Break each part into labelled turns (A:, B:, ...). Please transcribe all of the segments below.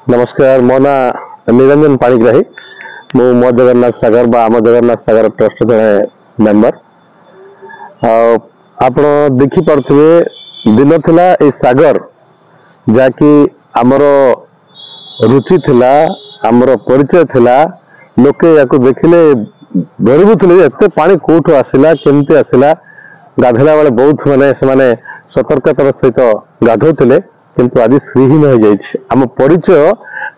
A: नमस्कार मो ना निरंजन पाणिग्राही मु मो जगन्नाथ सागर बा आम जगन्नाथ सागर ट्रस्ट जड़े मेंबर आप देखी पारे दिन थिला ए सागर जाकि आमर रुचि थिला आमर परिचय थिला लोके या देखिले डरुबुले एत पानी कोठू आसला केमती आसला गाधेला बेले बहुत माने से सतर्कतार सहित गाधोले किंतु आज श्रीहीन हो जाइए आम परिचय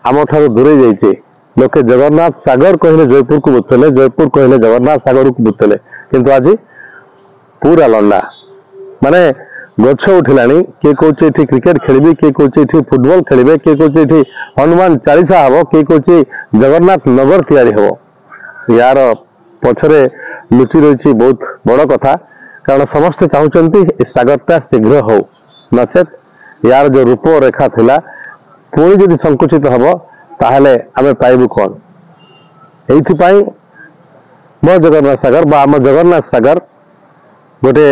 A: आम ठार दूरे जाइए लोके जगन्नाथ सागर कहले जयपुर को बुझुले जयपुर कहले जगन्नाथ सागर को बुझुले किंतु आज पूरा लंडा माने गछ उठिलानी किए कौचे क्रिकेट खेलिबे किए कौचे फुटबॉल खेलिबे किए कौचे हनुमान चालीसा हबो किए कौचे जगन्नाथ नगर तैयारी हबो यार पछरे लुचि रही बहुत बड़ कथा कारण समस्ते चाहूचंती सागरटा शीघ्र हो नचेत यार जो रूप रेखा थिला पुणी जदि संकुचित हम ताहले आमे पाइबु कौन एइथिपाई मो जगन्नाथ सागर बा आम जगन्नाथ सागर गोटे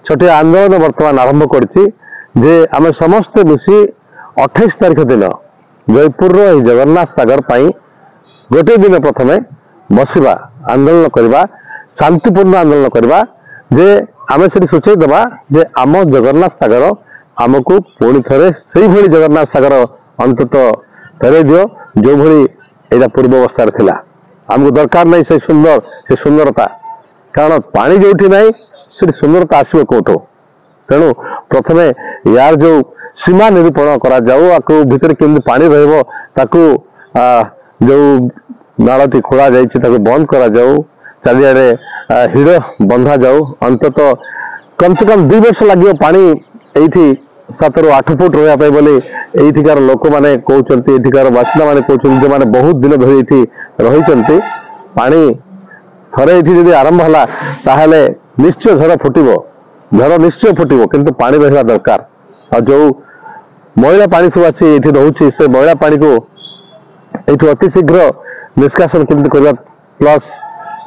A: छोटे आंदोलन वर्तमान आरंभ करछि जे आमे समस्त मिसी 28 तारिख दिन जयपुर रो जगन्नाथ सागर पाई गोटे दिन प्रथमे बसिबा आंदोलन करबा शांतिपूर्ण आंदोलन करबा जे आमे सेठी सूचई देबा जे आम जगन्नाथ सागर आमको पुणी थे से भली जगन्नाथ सागर अंतत फेरे दियो जो भली एटा पूर्व अवस्था थिला आमको दरकार नहीं से सुंदरता कारण पानी जोठी नहीं से सुंदरता आसो कौटो तेणु प्रथमे यार जो सीमा निरूपण करा जाऊ आकु भितर केमि पानी रहबो ताकू जो नालटी खोला जाइछि ताकू बंद करा जाऊ चारियाडे हिड़ बंधा जाऊ अंतत कम से कम 2 वर्ष लगे पानी एठी 7 ରୁ 8 फुट रहा बोली एठिकार लोक मैंने कहते एठिकार बासिंदा मैंने कहते जो मैंने बहुत दिन धरी ये रही पानी थरे ये आरंभ है ताहले निश्चय झर निश्चय फुटब किंतु पानी रहा दरकार और जो मैला पानी सब आसी ये रोचे से मैला पानी को ये अति शीघ्र निष्कासन केमती करवा प्लस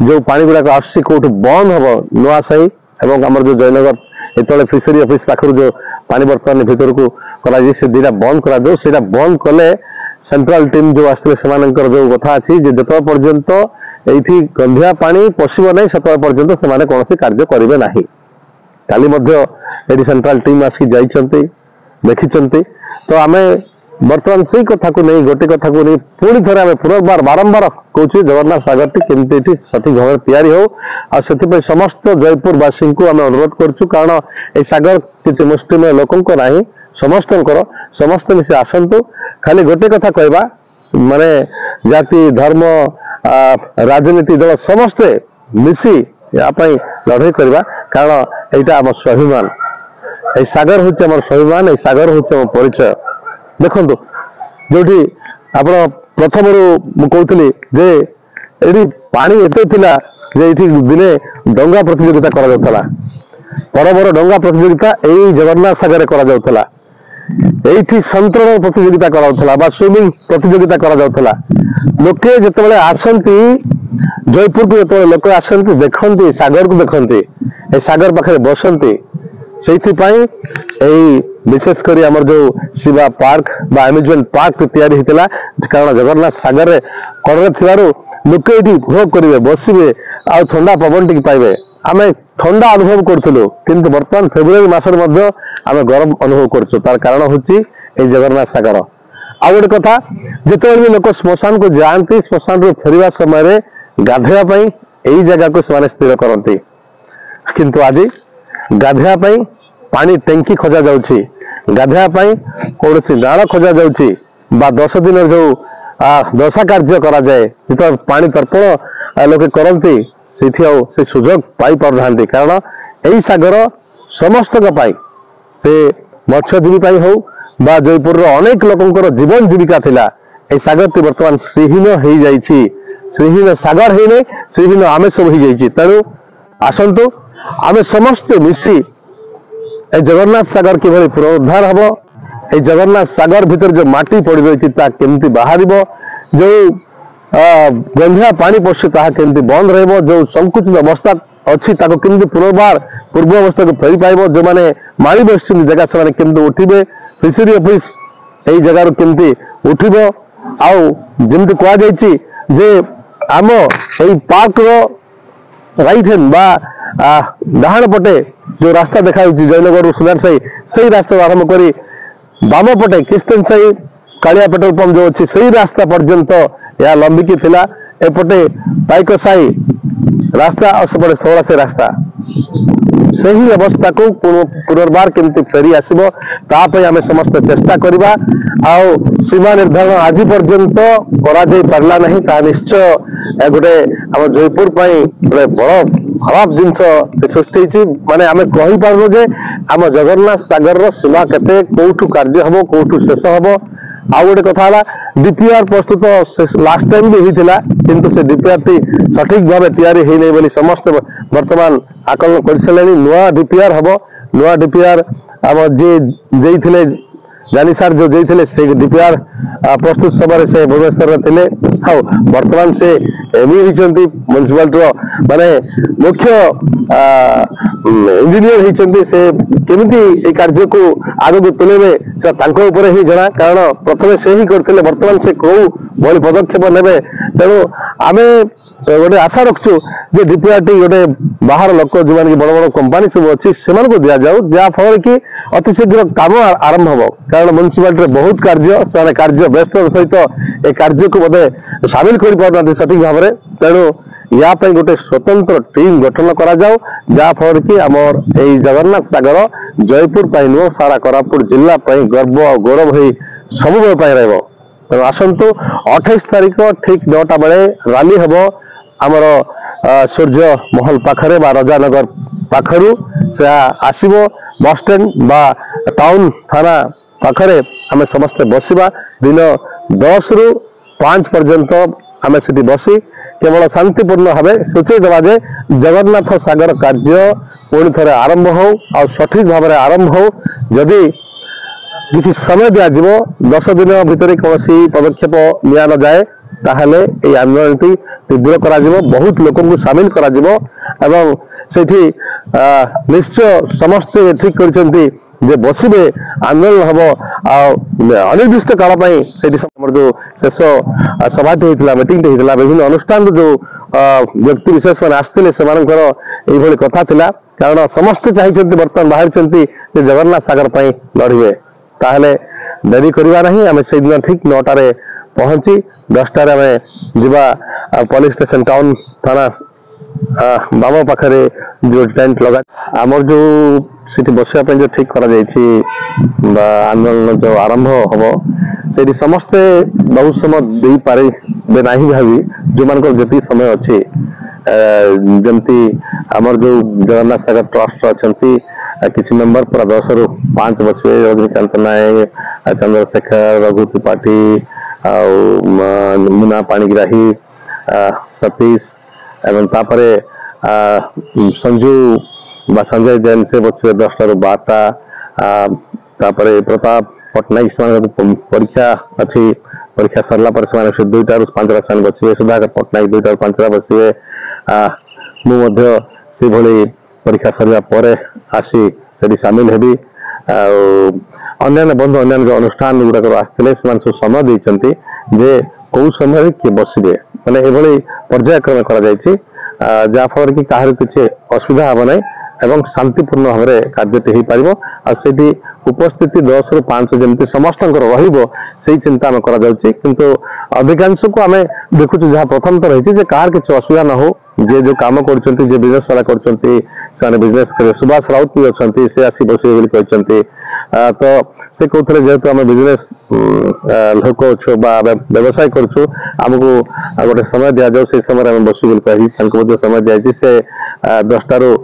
A: जो पानी गुड़ाक आसुची कौट बंद हम नुआसाही एवं आम जो जयनगर ये फिशरी ऑफिस पाखर जो पानी बर्तमान भीतर को करा से दीटा बंद करा दो सेटा बंद कले सेंट्रल टीम जो आसले सेमानकर जो कथा अछि जे जत पर्यंत एठी गंधिया पानी पशिबो नै सत पर्यंत सेमाने कोनोसी कार्य करिवे नाही काली मध्य एठी सेंट्रल टीम आसी जाइछंती देखिछंती तो आमे बर्तमान से कथा को नहीं गोटे कथा को नहीं पुणी थे आम पुनर्बार बारंबार कहूँ जगन्नाथ सागर टी केमती सठिक भाव तैयारी हो आ समस्त जयपुरवासी को आम अनुरोध करुँ कारण ये सागर किसी मुष्टिमय लोक ना समस्त मिसी आसतु खाली गोटे कथा कहवा माने जाति धर्म राजनीति दल समस्ते मिसी यापाई लड़ाई करवा कारण यहाँ आम स्वाभिमान ये सागर हूँ आम स्वाभिमान ये सागर हूँ आम परिचय देखो जो आप प्रथम कहती जे ये पानी एत जे दिने डंगा प्रतियोगिता करा बड़ बड़ डंगा प्रतियोगिता यही जगन्नाथ सागर करा एठी संतरण प्रतियोगिता करा स्विमिंग प्रतियोगिता करा लोके जिते आसती जयपुर को जो लोक आसती देखती सागर को देखती सागर पाखे बसती से विशेषकर आम जो शिवा पार्क बा एम्यूजमेंट पार्क तैयारी होता कारण जगन्नाथ सागर रे कड़े थी लोक ये उपभोग करेंगे बसवे आ ठंडा पवन टी पाइबे आम ठंडा अनुभव करूँ किंतु बर्तमान फेब्रुआरी मसर आम गरम अनुभव करूँ तार कारण हूँ जगन्नाथ सागर आ गोटे कथा जिते भी लोक श्मशान को जाती श्मशान रू फेरवा समय गाधेवाई यही जगह को स्थिर करती किंतु आज गाधेवाई पानी टैंकी खोजा जाउछि गाधेवाई कौन नाल खोजा जाउछि बा 10 दिन जो दशा कार्य करा जाए जिते पानी तर्पण लोके करती से सुजोग पाई पार ना कारण यही सागर समस्त से मत्स्यजीवी पाई हो बा जयपुर अनेक लोकंकर जीवन जीविका थिला ए सागर टी वर्तमान श्रीहीन हो जाइछि श्रीहीन सागर है नहीं श्रीहीन आमे सब हो जाइछि तेणु आसंतु आमे समस्त मिसी ए जगन्नाथ सागर किभली पुनरुद्धार हम ए जगन्नाथ सागर भीतर जो माटी पड़ रही केमती बाहर जो गंधिया पानी पशु ताहा केमती बंद रहिबो जो संकुचित अवस्था अच्छी केमती पुनर्बार पूर्व अवस्था को फेरी पाइब जो मैंने माड़ी बस जगह से केमती उठे फिशरी ऑफिस यही जगार केमती उठब आउ जमती कह जे आम यही पार्क राइट हैंड बा डाहाण पटे जो रास्ता देखा जयनगर सुनार साई से रास्ता आरंभ कर बाम पटे क्रिस्टन साई कालिया पेट्रोल पंप जो अच्छी से रास्ता पर्यंत यह लंबिकी थिला एपटे पाइक साई रास्ता और सेपटे सोला से रास्ता सही अवस्था को पुनर्बार केमती फेरी आसबो तापई आमे समस्त चेष्टा करबा आउ सीमा निर्धारण आज पर्यंत करा जाई पारला नहीं ता निश्चय गोटे हम जयपुर पई गोटे बड़ खराब जिनस सृष्टि माने आमे कहि पारबो जे आम जगन्नाथ सागर रो सीमा केते कोठु कार्य हबो कोठु शेष हबो आ गोटे कथा डीपीआर प्रस्तुत लास्ट टाइम भी होता किंतु से डीपीआर टी सठिक भाव तैयारी होने बोली समस्त वर्तमान आकलन कर सारे नुआ डीपीआर हम नुआ डीपीआर आम जे जानी सार जो देते से डीपीआर प्रस्तुत समय से भुवनेश्वर थे हाँ बर्तमान से एमई होती म्युनिसिपालिटी माने मुख्य इंजीनियर होती से केमिति कार्य को आगे तुलेबे से ही जना कारण प्रथम से ही करते बर्तमान से कौ भली पदक्षेप ने तेणु आम गोटे आशा रखु जे डीपीआर टी गोटे बाहर लोक जो बड़ बड़ कंपानी सब अच्छी से दि जाऊ जहाँफल कि अति शीघ्र काम आरंभ हम कारण म्युनिसिपालिटी बहुत कार्य से कार्य व्यस्त सहित ए कार्य को बोधे सामिल कर सठिक भाव में तेणु या गोटे स्वतंत्र टीम गठन करा जाऊ जहाँफल कि आमर यही जगन्नाथ सागर जयपुर नुह सारा कोरापुट जिला गर्व और गौरव हो सब रहा तेणु आसतु 28 तारिख ठीक 9टा बेले राली हम आमर सूर्य महल पाखरे बा रजानगर पाखरु से आसीबो बस स्टैंड बा टाउन थाना पाखरे आमे समस्त बसिबा दिन 10 रु 5 पर्यंत आमे सेठी बसी केवल शांतिपूर्ण भाव सूचई देवा जे जगन्नाथ सागर कार्य पुणी थे आरंभ हो और सठिक भाव में आरंभ हो जदि किसी समय दिज्व 10 दिन भितर कौन पदक्षेप निया न जाए ताहले ये आंदोलन टी तीव्र करा बहुत लोक को सामिल करा एवं सेठी निश्चय समस्त ठीक करछंती जे बसिबे आंदोलन हम अनिर्दिष्ट काल जो शेष सभाटी होता मीटिंग होता विभिन्न अनुष्ठान जो व्यक्ति विशेष मैंने आसते से कथा थिला कारण समस्ते चाहिए बर्तमान बाहरी जगन्नाथ सागर पर लड़े ताहले डेरी करवा नहीं आम से दिन ठीक 9टारे पहुंची 10टारे आम जीवा पुलिस स्टेशन टाउन थाना बाम पाखरे जो टेंट लगा आमर जो सीटी बसवाई जो ठीक करा आंदोलन जो आरंभ हम से समस्ते बहुत समय दे पारे ना भावी जो मान जी समय अच्छी जमती आमर जो जगन्नाथ सागर ट्रस्ट अच्छा किसी मेंबर पूरा 10 रु 5 बसवे रजनीकांत नायक चंद्रशेखर रघु त्रिपाठी मुना पाणिग्राही सतीश एवं तापरे संजू बा संजय जैन से बसवे 10टा रु 12टा तापरे प्रताप पट्टनायक से परीक्षा अच्छी परीक्षा सरला पर से 2टा रु 5टा से बसवे सुधाकर पट्टनायक 2टा रु 5टा बसवे से भली परीक्षा सरला पर आसी से सामिल हेबी अन्य बंधु अन्य अनुष्ठान गुड़ाक आसते सब समय देते जे कौ समय किए बसबे मैंने ये पर्यायक्रम कर कि कहार किसी असुविधा हम ना एवं शांतिपूर्ण भाव में कार्यटी हो पार उपस्थिति 10 रु 5 जमी समस्त रही चिंता आम कर अधिकांश को आम देखु जहाँ प्रथम तो रही कहार किसी असुविधा न हो जे जो काम कर बिजनेस वाला कर बिजनेस कर सुभाष राउत भी अच्छा से आसी बसवे कहते तो से कहते जेहेतु आम बिजनेस लोक अच्छु व्यवसाय करुँ आमको गोटे समय दि जाऊ से समय आम बसु कही समय दिखाई से 10टा रु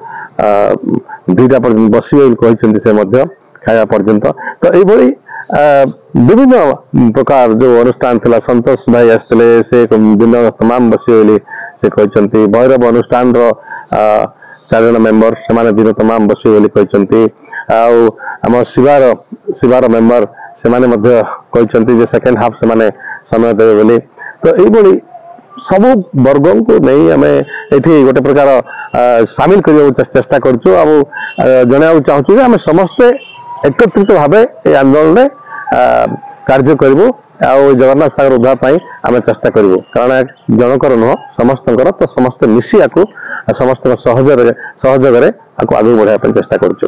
A: 2टा बसवे कहते खाया पर्यंत तो ये विभिन्न प्रकार जो अनुष्ठान थिला संतोष भाई आसते से दिन तमाम बसवे से कहते भैरव अनुष्ठान 4 जन मेंबर से दिन तमाम बसवे कहते आम शिवार मेंबर से कहते सेकेंड हाफ से समय देवे बोली तो ये सब वर्ग को नहीं आम ये गोटे प्रकार सामिल करने चेष्टा करूँ जन चाहूँ आम समस्ते एकत्रित भाव ये आंदोलन में कार्य करूँ ଆଉ ଜଗନ୍ନାଥ ସାଗର ଉଦ୍ଧାର ପାଇଁ ଆମେ ଚେଷ୍ଟା କରିବୁ କାରଣ ଜଣଙ୍କର ନୁହଁ ସମସ୍ତଙ୍କର ତ ସମସ୍ତେ ମିଶି ଆକୁ ସମସ୍ତଙ୍କ ସହଯୋଗରେ ଆକୁ ଆଗକୁ ବଢାଇବା ପାଇଁ ଚେଷ୍ଟା କରୁଛୁ।